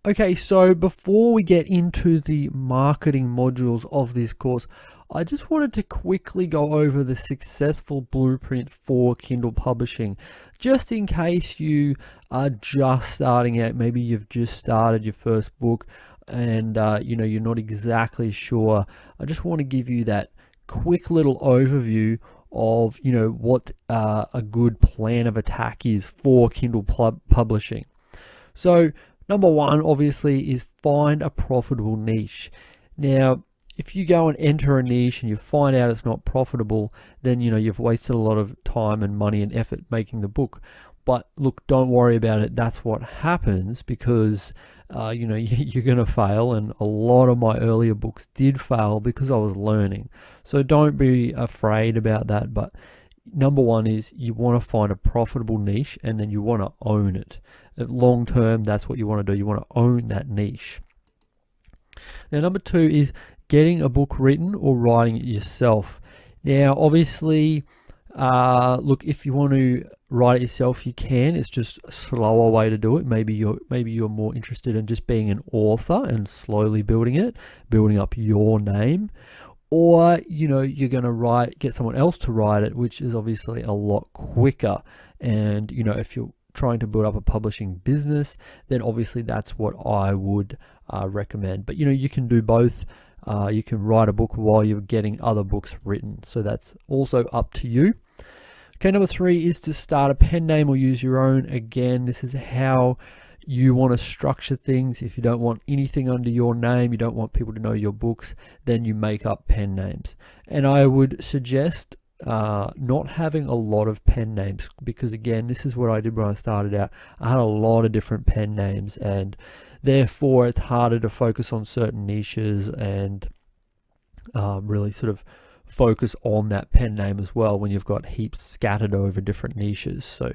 Okay, so before we get into the marketing modules of this course, I just wanted to quickly go over the successful blueprint for Kindle publishing, just in case you are just starting out. Maybe you've just started your first book and you're not exactly sure. I just want to give you that quick little overview of what a good plan of attack is for Kindle publishing. So number one, obviously, is find a profitable niche. Now, if you go and enter a niche and you find out it's not profitable, then you've wasted a lot of time and money and effort making the book. But look, don't worry about it. That's what happens because you're going to fail, and a lot of my earlier books did fail because I was learning. So don't be afraid about that. But number one is you want to find a profitable niche, and then you want to own it. Long term, that's what you want to do. You want to own that niche. Now, number two is getting a book written or writing it yourself. Now, obviously, look, if you want to write it yourself, you can. It's just a slower way to do it. Maybe you're more interested in just being an author and slowly building it, building up your name. Or you're going to get someone else to write it, which is obviously a lot quicker. And if you're trying to build up a publishing business, then obviously that's what I would recommend. But you can do both. You can write a book while you're getting other books written, so that's also up to you. Okay, number three is to start a pen name or use your own. Again, this is how you want to structure things. If you don't want anything under your name, you don't want people to know your books, then you make up pen names. And I would suggest not having a lot of pen names, because again, this is what I did when I started out. I had a lot of different pen names, and therefore it's harder to focus on certain niches and really sort of focus on that pen name as well when you've got heaps scattered over different niches. So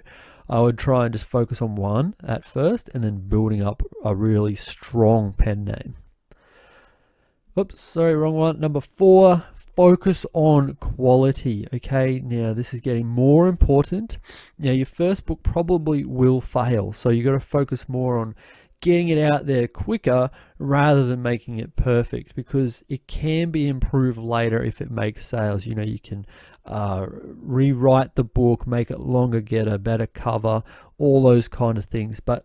I would try and just focus on one at first, and then building up a really strong pen name. Oops, sorry, wrong one. Number four, focus on quality. Okay, now this is getting more important. Now, your first book probably will fail, so you got to focus more on getting it out there quicker rather than making it perfect, because it can be improved later if it makes sales. You can rewrite the book, make it longer, get a better cover, all those kind of things. But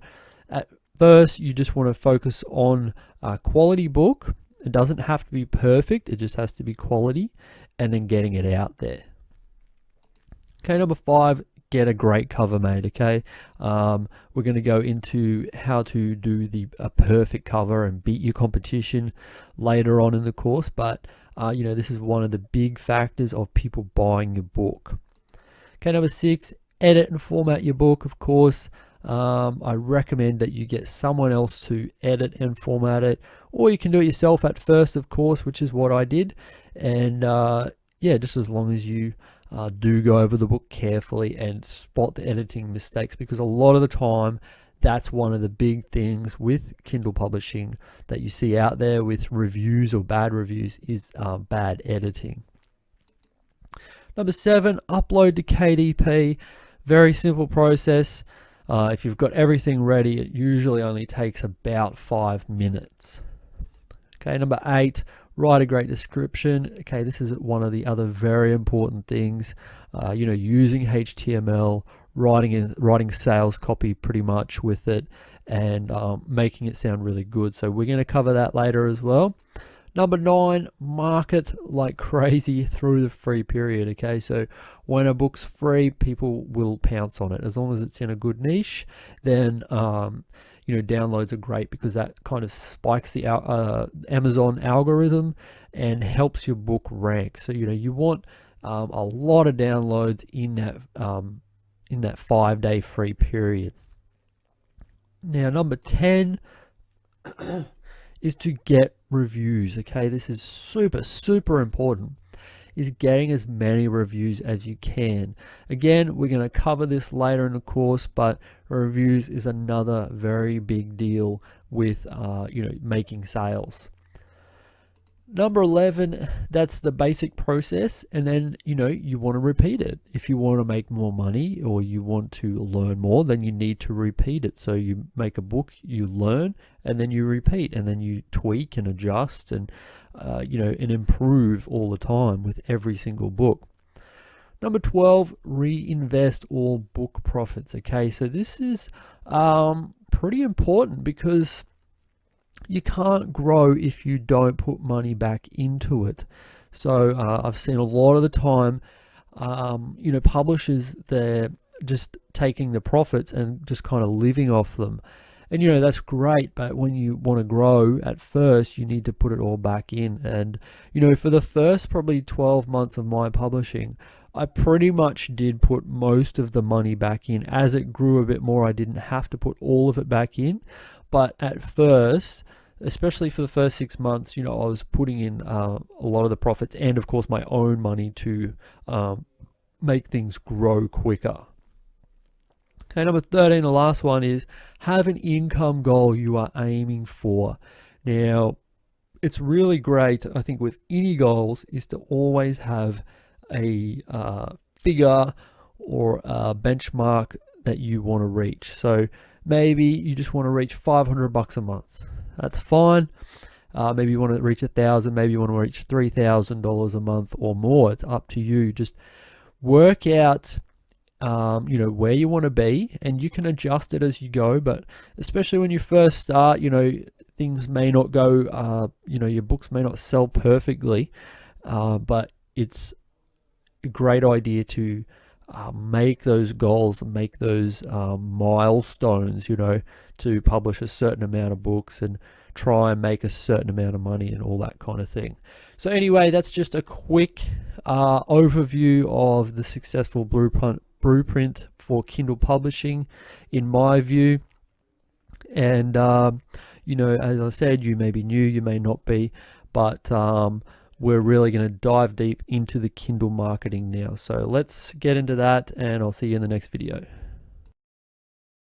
at first, you just want to focus on a quality book. It doesn't have to be perfect, it just has to be quality, and then getting it out there. Okay, number five, get a great cover made. Okay, we're going to go into how to do a perfect cover and beat your competition later on in the course, but this is one of the big factors of people buying your book. Okay, number six, edit and format your book. Of course, I recommend that you get someone else to edit and format it, or you can do it yourself at first, of course, which is what I did. And just as long as you do go over the book carefully and spot the editing mistakes, because a lot of the time that's one of the big things with Kindle publishing that you see out there with reviews or bad reviews is bad editing. Number seven, upload to KDP. Very simple process. If you've got everything ready, it usually only takes about 5 minutes. Okay, number eight, write a great description. Okay, this is one of the other very important things. Using HTML, writing sales copy pretty much with it, and making it sound really good. So we're going to cover that later as well. Number nine, market like crazy through the free period. Okay, so when a book's free, people will pounce on it. As long as it's in a good niche, then downloads are great, because that kind of spikes the Amazon algorithm and helps your book rank. So you want a lot of downloads in that 5-day free period. Now, number 10 is to get reviews. Okay, this is super important, is getting as many reviews as you can. Again, we're going to cover this later in the course, but reviews is another very big deal with making sales. Number 11, that's the basic process, and then you want to repeat it. If you want to make more money or you want to learn more, then you need to repeat it. So you make a book, you learn, and then you repeat, and then you tweak and adjust and and improve all the time with every single book. Number 12, reinvest all book profits. Okay, so this is pretty important because you can't grow if you don't put money back into it. So I've seen a lot of the time, publishers, they're just taking the profits and just kind of living off them. And that's great, but when you want to grow at first, you need to put it all back in. And for the first probably 12 months of my publishing, I pretty much did put most of the money back in. As it grew a bit more, I didn't have to put all of it back in. But at first, especially for the first 6 months, I was putting in a lot of the profits and, of course, my own money to make things grow quicker. Okay, number 13, the last one is have an income goal you are aiming for. Now, it's really great, I think, with any goals is to always have a figure or a benchmark that you want to reach. So maybe you just want to reach $500 a month. That's fine. Maybe you want to reach 1,000. Maybe you want to reach $3,000 a month or more. It's up to you. Just work out, where you want to be, and you can adjust it as you go. But especially when you first start, things may not go. Your books may not sell perfectly, but it's a great idea to make those goals and make those milestones, to publish a certain amount of books and try and make a certain amount of money and all that kind of thing. So anyway, that's just a quick overview of the successful blueprint for Kindle publishing, in my view. And, as I said, you may be new, you may not be, but we're really going to dive deep into the Kindle marketing now. So let's get into that, and I'll see you in the next video.